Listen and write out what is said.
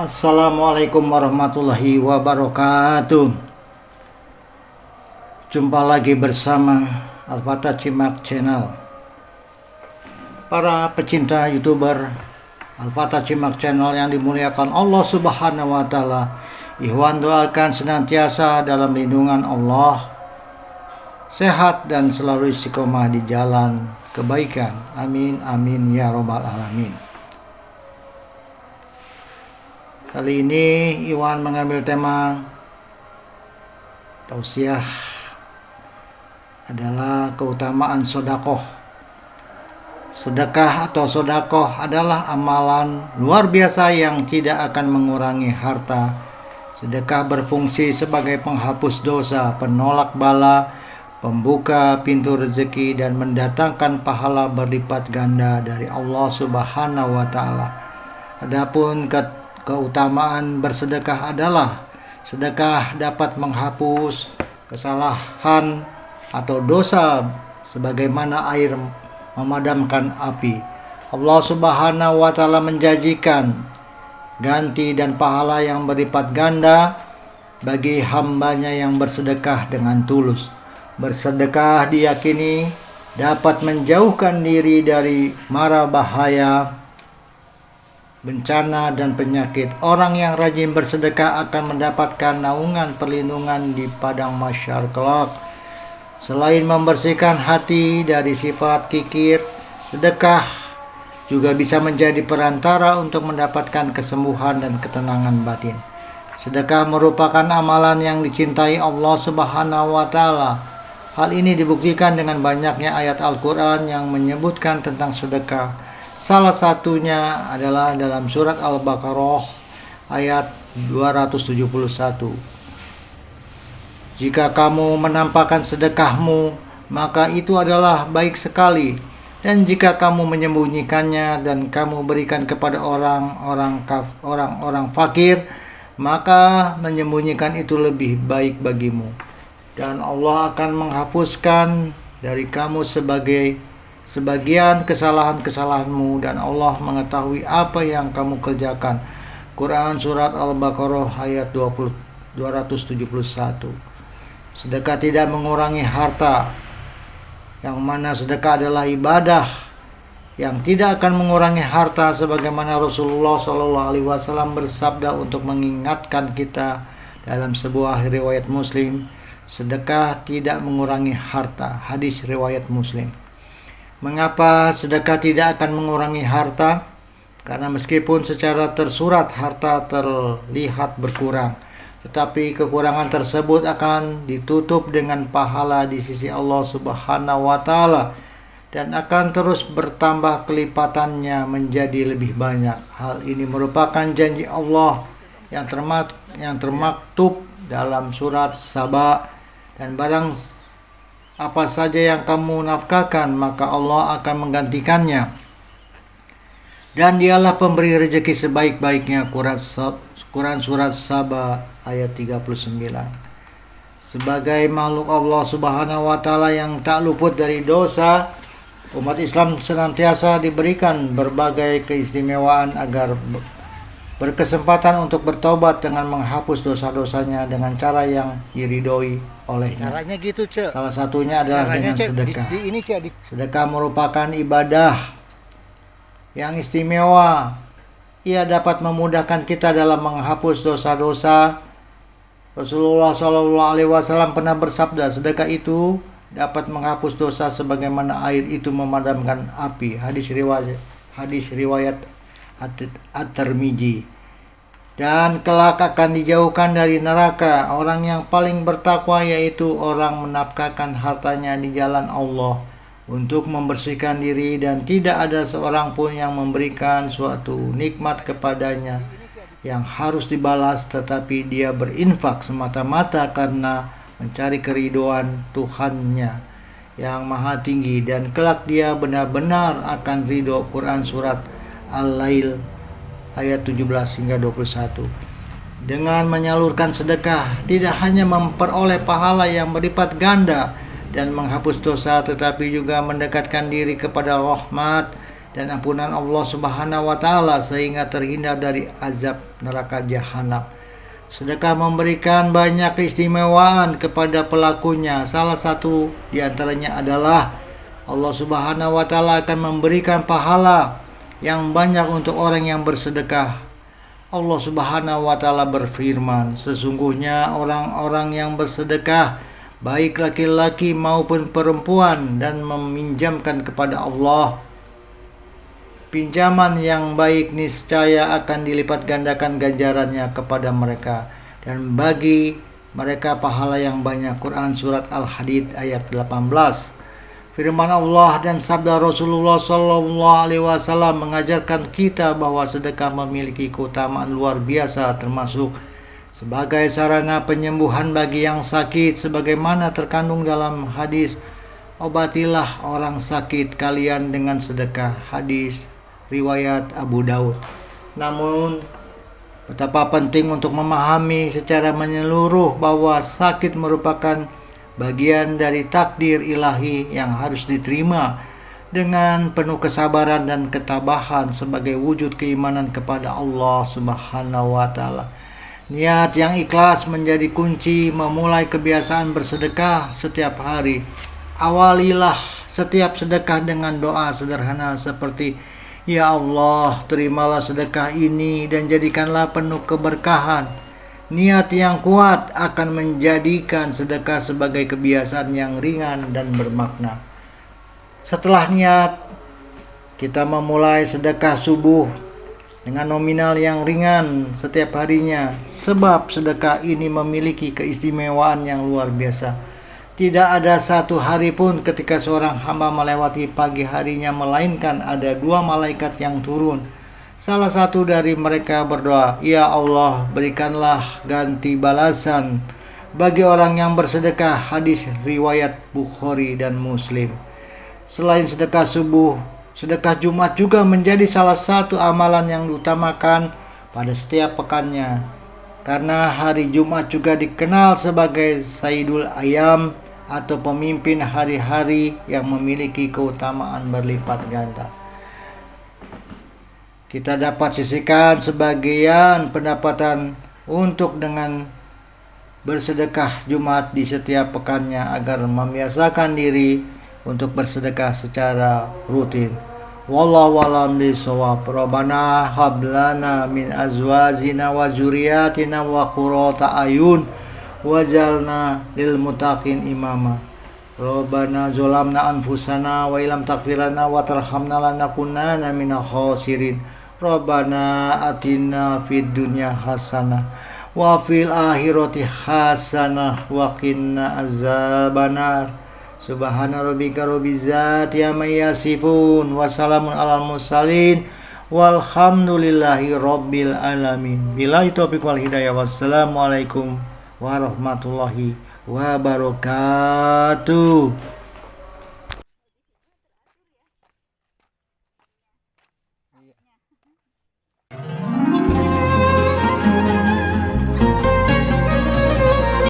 Assalamualaikum warahmatullahi wabarakatuh. Jumpa lagi bersama Al-Fatah Cimak Channel. Para pecinta YouTuber Al-Fatah Cimak Channel yang dimuliakan Allah Subhanahu wa taala, Ikhwan doakan senantiasa dalam lindungan Allah, sehat dan selalu istiqomah di jalan kebaikan. Amin amin ya robbal alamin. Kali ini Iwan mengambil tema tausiah adalah keutamaan sodakoh. Sedekah atau sodakoh adalah amalan luar biasa yang tidak akan mengurangi harta. Sedekah berfungsi sebagai penghapus dosa, penolak bala, pembuka pintu rezeki, dan mendatangkan pahala berlipat ganda dari Allah Subhanahu wa taala. Adapun keutamaan bersedekah adalah sedekah dapat menghapus kesalahan atau dosa sebagaimana air memadamkan api. Allah Subhanahu wa taala menjanjikan ganti dan pahala yang berlipat ganda bagi hambanya yang bersedekah dengan tulus. Bersedekah diyakini dapat menjauhkan diri dari mara bahaya, bencana dan penyakit. Orang yang rajin bersedekah akan mendapatkan naungan perlindungan di padang mahsyar kelak. Selain membersihkan hati dari sifat kikir, sedekah juga bisa menjadi perantara untuk mendapatkan kesembuhan dan ketenangan batin. Sedekah merupakan amalan yang dicintai Allah Subhanahu wa taala. Hal ini dibuktikan dengan banyaknya ayat Al-Qur'an yang menyebutkan tentang sedekah. Salah satunya adalah dalam surat Al-Baqarah ayat 271. Jika kamu menampakkan sedekahmu, maka itu adalah baik sekali. Dan jika kamu menyembunyikannya dan kamu berikan kepada orang-orang fakir, maka menyembunyikan itu lebih baik bagimu. Dan Allah akan menghapuskan dari kamu sebagian kesalahan-kesalahanmu, dan Allah mengetahui apa yang kamu kerjakan. Quran surat Al-Baqarah ayat 271. Sedekah tidak mengurangi harta, yang mana sedekah adalah ibadah yang tidak akan mengurangi harta, sebagaimana Rasulullah SAW bersabda untuk mengingatkan kita dalam sebuah riwayat Muslim, sedekah tidak mengurangi harta. Hadis riwayat Muslim. Mengapa sedekah tidak akan mengurangi harta? Karena meskipun secara tersurat harta terlihat berkurang, tetapi kekurangan tersebut akan ditutup dengan pahala di sisi Allah Subhanahu wa taala dan akan terus bertambah kelipatannya menjadi lebih banyak. Hal ini merupakan janji Allah yang termaktub dalam surat Saba, dan barang apa saja yang kamu nafkahkan maka Allah akan menggantikannya, dan dialah pemberi rezeki sebaik-baiknya. Quran surat Saba ayat 39. Sebagai makhluk Allah Subhanahu wa taala yang tak luput dari dosa, umat Islam senantiasa diberikan berbagai keistimewaan agar berkesempatan untuk bertobat dengan menghapus dosa-dosanya dengan cara yang diridhoi olehnya. Caranya gitu, Cek. Salah satunya adalah dengan sedekah. Sedekah merupakan ibadah yang istimewa. Ia dapat memudahkan kita dalam menghapus dosa-dosa. Rasulullah SAW pernah bersabda, sedekah itu dapat menghapus dosa sebagaimana air itu memadamkan api. Hadis riwayat At-Tirmidzi. Dan kelak akan dijauhkan dari neraka orang yang paling bertakwa, yaitu orang menafkahkan hartanya di jalan Allah untuk membersihkan diri, dan tidak ada seorang pun yang memberikan suatu nikmat kepadanya yang harus dibalas, tetapi dia berinfak semata-mata karena mencari keridhaan Tuhannya yang maha tinggi, dan kelak dia benar-benar akan ridho. Quran surat Al-Lail ayat 17 hingga 21. Dengan menyalurkan sedekah tidak hanya memperoleh pahala yang berlipat ganda dan menghapus dosa, tetapi juga mendekatkan diri kepada rahmat dan ampunan Allah Subhanahu wa taala sehingga terhindar dari azab neraka jahanam. Sedekah memberikan banyak keistimewaan kepada pelakunya. Salah satu di antaranya adalah Allah Subhanahu wa taala akan memberikan pahala yang banyak untuk orang yang bersedekah. Allah Subhanahu wa taala berfirman, sesungguhnya orang-orang yang bersedekah, baik laki-laki maupun perempuan, dan meminjamkan kepada Allah, pinjaman yang baik niscaya akan dilipat gandakan ganjarannya kepada mereka, dan bagi mereka pahala yang banyak. Quran Surat Al-Hadid ayat 18. Firman Allah dan sabda Rasulullah SAW mengajarkan kita bahwa sedekah memiliki keutamaan luar biasa, termasuk sebagai sarana penyembuhan bagi yang sakit, sebagaimana terkandung dalam hadis, obatilah orang sakit kalian dengan sedekah. Hadis riwayat Abu Daud. Namun betapa penting untuk memahami secara menyeluruh bahwa sakit merupakan bagian dari takdir ilahi yang harus diterima dengan penuh kesabaran dan ketabahan sebagai wujud keimanan kepada Allah Subhanahu wa taala. Niat yang ikhlas menjadi kunci memulai kebiasaan bersedekah setiap hari. Awalilah setiap sedekah dengan doa sederhana seperti, ya Allah, terimalah sedekah ini dan jadikanlah penuh keberkahan. Niat yang kuat akan menjadikan sedekah sebagai kebiasaan yang ringan dan bermakna. Setelah niat, kita memulai sedekah subuh dengan nominal yang ringan setiap harinya, sebab sedekah ini memiliki keistimewaan yang luar biasa. Tidak ada satu hari pun ketika seorang hamba melewati pagi harinya melainkan ada 2 malaikat yang turun. Salah satu dari mereka berdoa, ya Allah, berikanlah ganti balasan bagi orang yang bersedekah. Hadis riwayat Bukhari dan Muslim. Selain sedekah subuh, sedekah Jumat juga menjadi salah satu amalan yang diutamakan pada setiap pekannya, karena hari Jumat juga dikenal sebagai Sayyidul Ayyam atau pemimpin hari-hari yang memiliki keutamaan berlipat ganda. Kita dapat sisihkan sebagian pendapatan untuk dengan bersedekah Jumat di setiap pekannya agar membiasakan diri untuk bersedekah secara rutin. Wallahu a'lam bishawab. Rabbana hab lana min azwajina wa dzurriyyatina wa qurrata ayun waj'alna lil muttaqin imama. Rabbana zalamna anfusana wa illam taghfir lana wa tarhamna lanakunanna minal khasirin. Rabbana atina fid dunya hasanah wa fil akhirati hasanah wa qina azabannar. Subhana rabbika rabbil izzati amma yasifun wa salamun alal mursalin walhamdulillahi rabbil alamin. Billahi taufiq wal hidayah. Wassalamualaikum warahmatullahi wabarakatuh.